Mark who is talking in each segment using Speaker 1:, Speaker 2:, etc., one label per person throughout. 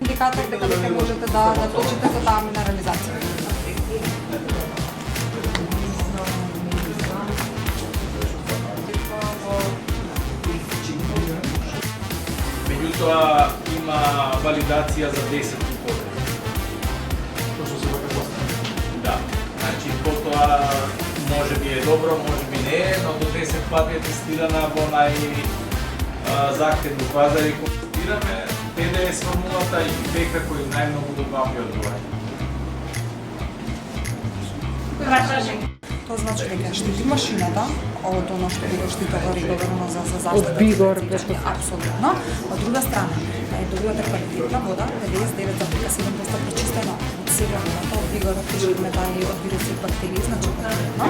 Speaker 1: Индикатор дека вие можете да точите за таа минерализација.
Speaker 2: Меѓутоа има валидација за 10 години. Да, значи потоа може би е добро, може би не е, но до 10 пати е тестирана во заhtevни пазари кои тестираме, ПДС формулата и пека кои најмногу до 2 ми одговараат.
Speaker 1: Тоа значи дека штити машината, оно што го штитува регуларно за заштита.
Speaker 3: Од Бигор,
Speaker 1: апсолутно. Од друга страна, добивате квалитетна вода, 99,7% пречистена од сива водата, од Бигор, метали, од вируси и бактерии, значи квалитетно.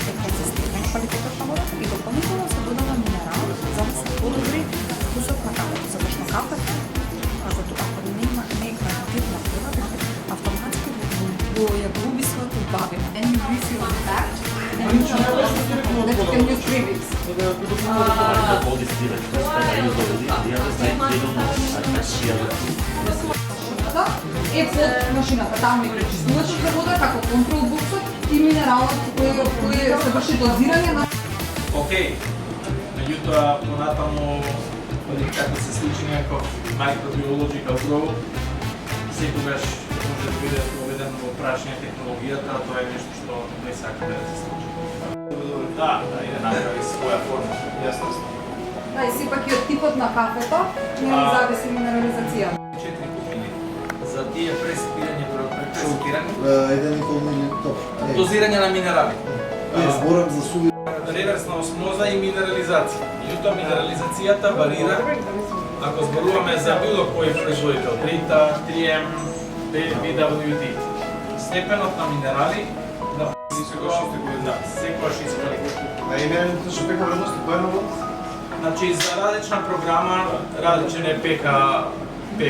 Speaker 1: Е конзистентен квалитетот на водата и дополнително се додава минерал за да се подобри вкусот на кафето, затоа кафето, ако нема квалитетна вода, автоматски ја губи своето убавина. And you refill it back, and you can use previous. Е под машината, таму и пречистувачите вода, како контрол буксот и минералот кој се врши дозирање на...
Speaker 2: Океј, меѓутоа понатаму, како се случи некој microbiological grow, секогаш може да биде проведено во прашање технологијата, тоа е нешто што не сака да се случи. Да и да направи своја форма. Јасно.
Speaker 1: Да, и сепак и од типот на кафето не зависи минерализација.
Speaker 2: 4 купини за тие пресипирање, дозирање на минерали.
Speaker 4: Зборам за суви.
Speaker 2: Реверсна осмоза и минерализација. Меѓутоа минерализацијата варира ако зборуваме за било кој производител, Britта, 3M, BWD. Степенот на минерали секојаш искали.
Speaker 4: А именето што пека вредности, тоа е ново?
Speaker 2: Значи, за различна програма, различен е пека. И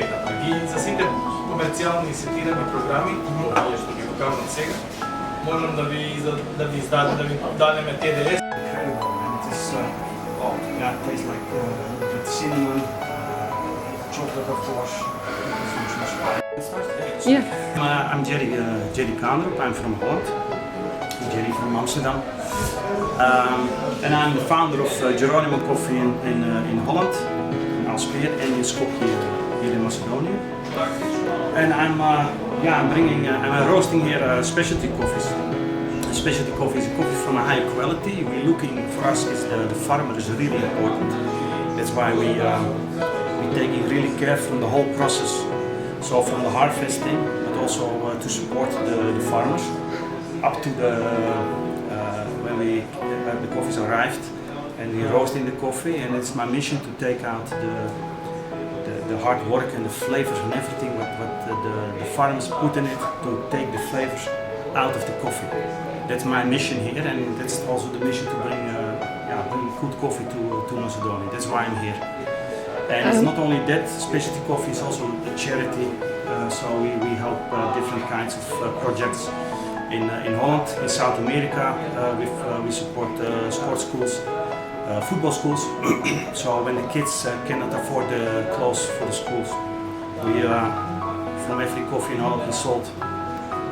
Speaker 2: за сите комерцијални сетирани програми, овие што ги го кажам сега, можам да ви дадеме ТДС.
Speaker 5: Yeah, it tastes like with cinnamon, chocolate of course.
Speaker 3: Yeah.
Speaker 5: I'm Jerry Kaandrup, I'm from Holland. Jerry from Amsterdam. And I'm the founder of Geronimo Coffee in Holland, in Alspeer, and in Skopje here in Macedonia. And I'm roasting here specialty coffees. Specialty coffee is a coffee from a high quality. We're looking, for us, the farmer is really important. That's why we're taking really care from the whole process. So from the harvesting, but also to support the farmers up to when the coffee's arrived and we're roasting the coffee. And it's my mission to take out the hard work and the flavors and everything what the farmers put in it to take the flavors out of the coffee. That's my mission here, and that's also the mission to bring good coffee to Macedonia. That's why I'm here. And it's not only that, specialty coffee is also a charity, so we help different kinds of projects in Holland, in South America. We support sports schools, football schools. So when the kids cannot afford the clothes for the schools, we from every coffee in Holland we sold,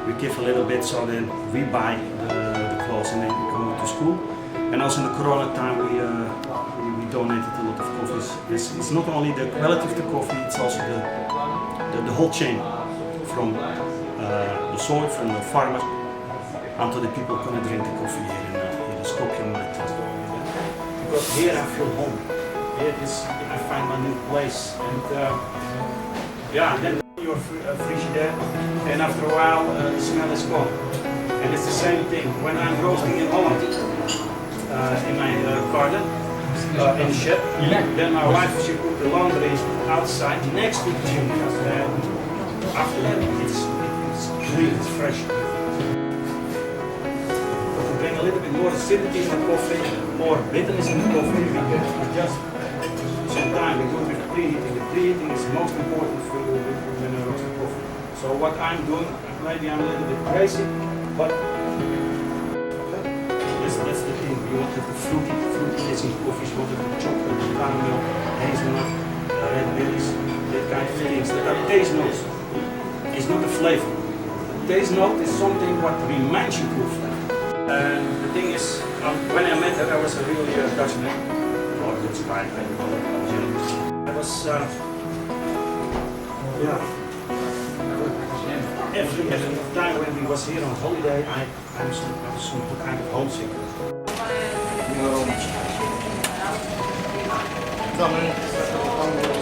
Speaker 5: we give a little bit so then we buy the clothes and then we come to school. And also in the Corona time we donated a lot of coffees. It's not only the quality of the coffee, it's also the whole chain from the soil, from the farmer, until the people can drink the coffee here in Skopje. Because here I feel home. Here I find my new place, and then your frigidaire, and after a while the smell is gone. And it's the same thing when I'm roasting in Holland, in my garden, in the shed. Then my wife, she put the laundry outside next to the chimney. After that, it's clean, it's fresh. bring a little bit more acidity in the coffee, more bitterness in the coffee. We can adjust some time. We do it with preheating. The preheating is most important for you when you roast the coffee. So what I'm doing, maybe I'm a little bit crazy, but that's the thing. You want the fruitiness in coffees. You want the chocolate, the caramel, hazelnut, red berries, that kind of things. That are taste notes. It's not the flavor. The taste note is something what reminds you of flavor. And the thing is, when I met her, I was a really Dutch man. Or Dutch guy, I was, every time when we was here on holiday, I was some kind of homesick.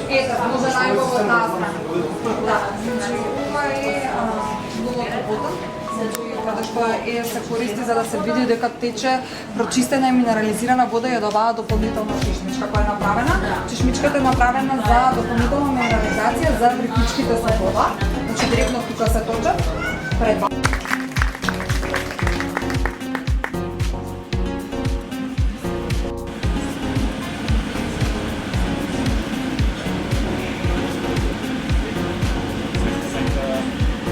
Speaker 1: Ето, може најубаво од таа страна. Да, значи ова е нулото вода, каде што се користи за да се види дека тече прочистена и минерализирана вода и ја добава дополнителна чешмичка која е направена. Чешмичката е направена за дополнителна минерализација за вритичките со вода, значи директно тука се точат пред